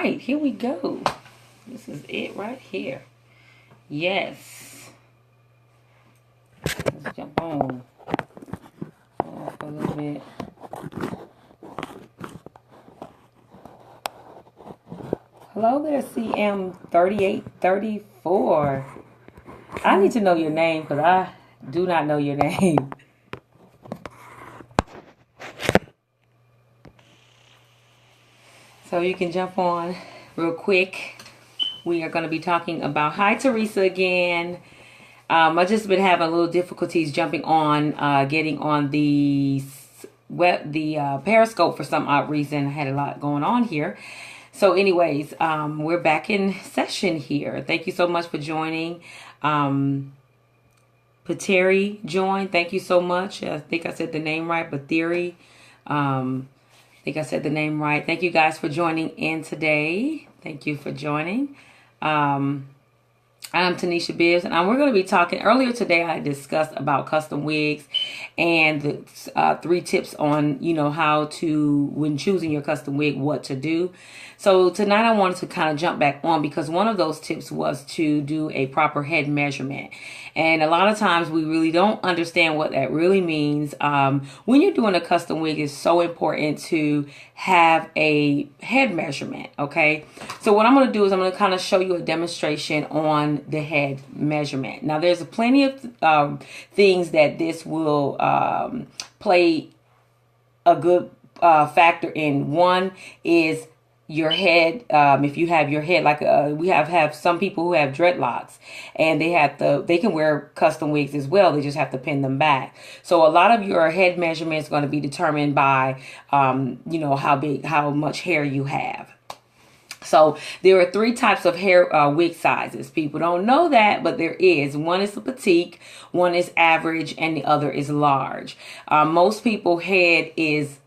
right, here we go. This is it right here. Yes. Let's jump on. Off a little bit. Hello there, CM3834. I need to know your name because I do not know your name. So you can jump on real quick. We are going to be talking about, hi Teresa again. I've just been having a little difficulties jumping on, getting on the Periscope for some odd reason. I had a lot going on here. So anyways, we're back in session here. Thank you so much for joining. Pateri joined. Thank you so much. I think I said the name right, Pateri. I think I said the name right. Thank you guys for joining in today. Thank you for joining. I'm TenishaBibbs, and we're going to be talking. Earlier today, I discussed about custom wigs and the 3 tips on, how to, when choosing your custom wig, what to do. So tonight I wanted to kind of jump back on because one of those tips was to do a proper head measurement. And a lot of times we really don't understand what that really means. When you're doing a custom wig, it's so important to have a head measurement, okay? So what I'm going to do is I'm going to kind of show you a demonstration on the head measurement. Now, there's plenty of things that this will play a good factor in. One is your head. If you have your head, like we have some people who have dreadlocks, and they can wear custom wigs as well. They just have to pin them back. So a lot of your head measurement is going to be determined by how much hair you have. So there are 3 types of hair wig sizes. People don't know that, but there is. One is the petite, one is average, and the other is large. Most people's head is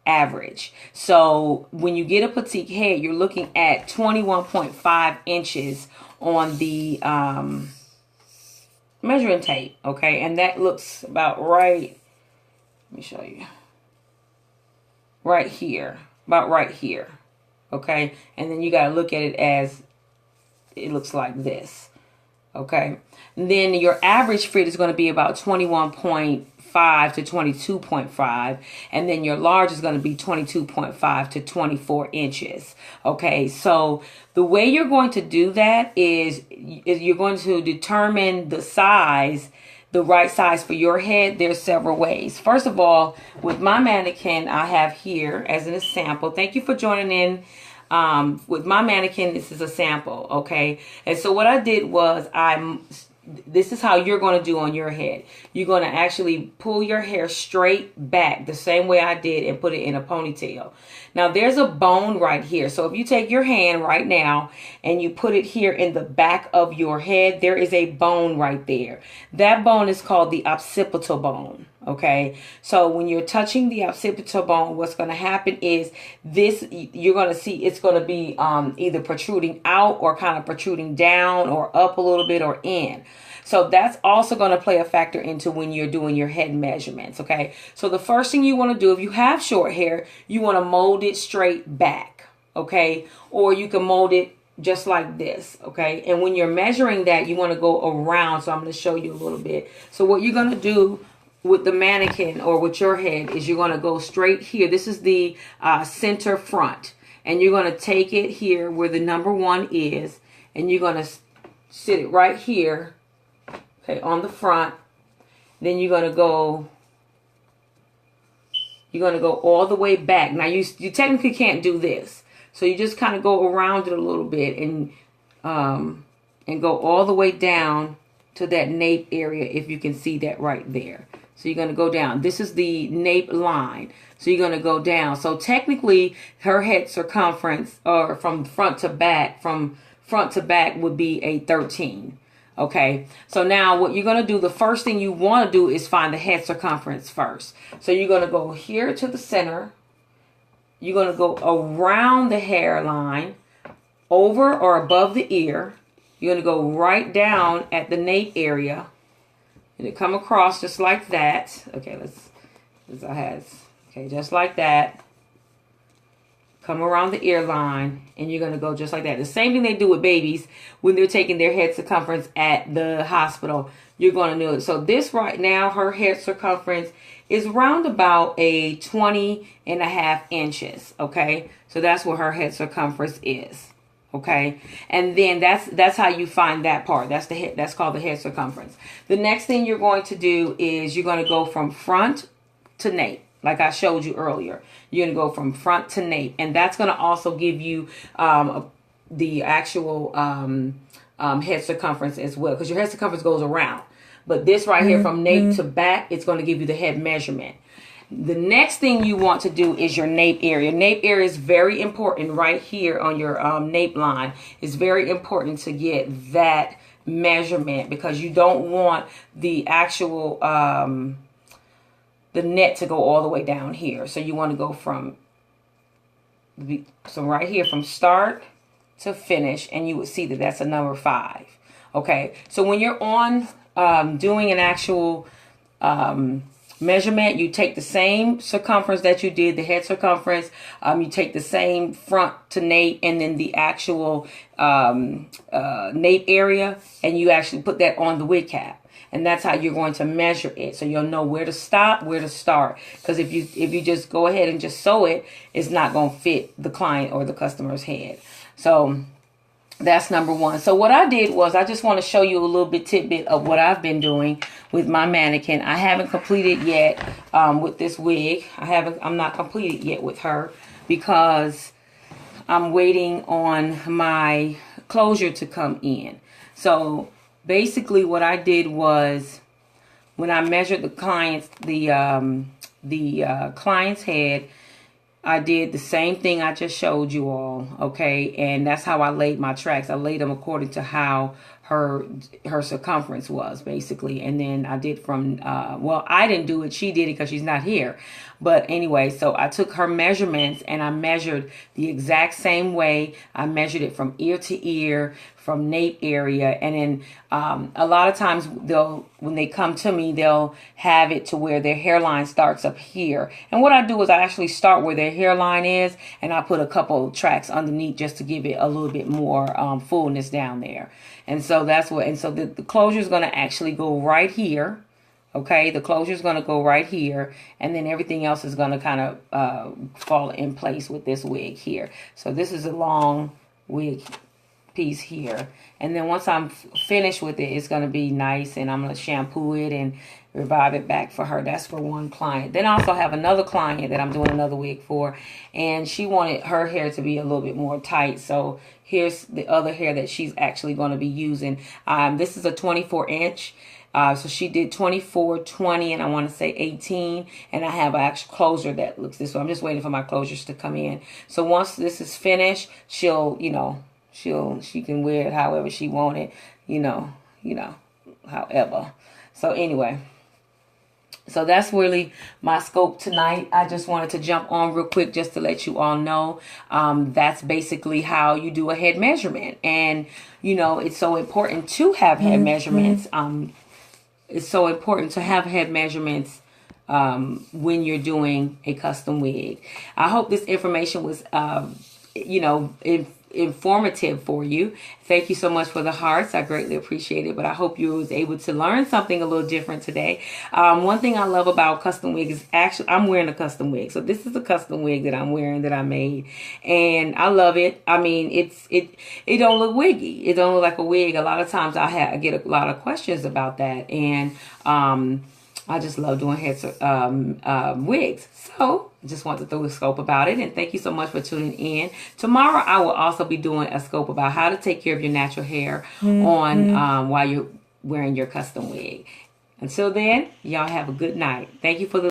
average. So when you get a petite head, you're looking at 21.5 inches on the measuring tape. Okay, and that looks about right. Let me show you. Right here, about right here. Okay, and then you got to look at it as it looks like this. Okay, and then your average fit is going to be about 21.5 to 22.5, and then your large is going to be 22.5 to 24 inches. Okay, so the way you're going to do that is you're going to determine the size, the right size for your head. There's several ways. First of all, with my mannequin I have here as an sample. Thank you for joining in. With my mannequin, this is a sample, okay? And so what I did was this is how you're going to do on your head. You're going to actually pull your hair straight back the same way I did and put it in a ponytail. Now there's a bone right here. So if you take your hand right now and you put it here in the back of your head, there is a bone right there. That bone is called the occipital bone. Okay, so when you're touching the occipital bone, what's going to happen is you're going to see it's going to be either protruding out or kind of protruding down or up a little bit or in. So that's also going to play a factor into when you're doing your head measurements. Okay, so the first thing you want to do, if you have short hair, you want to mold it straight back. Okay, or you can mold it just like this. Okay, and when you're measuring that, you want to go around. So I'm going to show you a little bit. So what you're going to do with the mannequin or with your head is you're going to go straight here. This is the center front, and you're going to take it here where the number 1 is, and you're going to sit it right here, okay, on the front. Then you're going to go all the way back. Now you technically can't do this, so you just kind of go around it a little bit and go all the way down to that nape area, if you can see that right there. So you're going to go down. This is the nape line. So you're going to go down. So technically her head circumference, or from front to back would be a 13. Okay. So now what you're going to do, the first thing you want to do is find the head circumference first. So you're going to go here to the center. You're going to go around the hairline, over or above the ear. You're going to go right down at the nape area. And it come across just like that. Okay, okay, just like that. come around the ear line, and you're going to go just like that. The same thing they do with babies when they're taking their head circumference at the hospital. You're going to do it. So this right now, her head circumference is round about a 20.5 inches. Okay. So that's what her head circumference is. Okay. And then that's how you find that part. That's the head. That's called the head circumference. The next thing you're going to do is you're going to go from front to nape. Like I showed you earlier, you're going to go from front to nape. And that's going to also give you the actual head circumference as well. Because your head circumference goes around. But this right here from nape to back, it's going to give you the head measurement. The next thing you want to do is your nape area. Nape area is very important right here on your nape line. It's very important to get that measurement because you don't want the actual... the net to go all the way down here. So you want to go from right here from start to finish, and you would see that that's a number 5. Okay, so when you're on doing an actual measurement, you take the same circumference that you did, the head circumference, you take the same front to nape, and then the actual nape area, and you actually put that on the wig cap. And that's how you're going to measure it. So you'll know where to stop, where to start. Because if you just go ahead and just sew it, it's not going to fit the client or the customer's head. So that's number 1. So what I did was I just want to show you a little bit tidbit of what I've been doing with my mannequin. I haven't completed yet with this wig. I'm not completed yet with her because I'm waiting on my closure to come in. So basically, what I did was when I measured the client's head, I did the same thing I just showed you all. Okay, and that's how I laid my tracks. I laid them according to how her circumference was basically, and then I did from well, I didn't do it. She did it because she's not here. But anyway, so I took her measurements and I measured the exact same way. I measured it from ear to ear, from nape area, and then a lot of times when they come to me, they'll have it to where their hairline starts up here. And what I do is I actually start where their hairline is, and I put a couple tracks underneath just to give it a little bit more fullness down there. And so that's what. And so the closure is going to actually go right here. Okay, the closure is going to go right here, and then everything else is going to kind of fall in place with this wig here. So this is a long wig piece here, and then once I'm finished with it, it's going to be nice, and I'm going to shampoo it and revive it back for her. That's for one client. Then I also have another client that I'm doing another wig for, and she wanted her hair to be a little bit more tight. So here's the other hair that she's actually going to be using. This is a 24-inch. So she did 24, 20, and I want to say 18. And I have an actual closure that looks this way. I'm just waiting for my closures to come in. So once this is finished, she can wear it however she wanted, however. So anyway, so that's really my scope tonight. I just wanted to jump on real quick just to let you all know that's basically how you do a head measurement. And, it's so important to have head measurements. It's so important to have head measurements when you're doing a custom wig. I hope this information was, informative for you. Thank you so much for the hearts. I greatly appreciate it. But I hope you was able to learn something a little different today. One thing I love about custom wigs is actually I'm wearing a custom wig. So this is a custom wig that I'm wearing that I made, and I love it. I mean, it don't look wiggy. It don't look like a wig. A lot of times I get a lot of questions about that, and I just love doing wigs. So I just want to throw a scope about it. And thank you so much for tuning in. Tomorrow I will also be doing a scope about how to take care of your natural hair on while you're wearing your custom wig. Until then, y'all have a good night. Thank you for the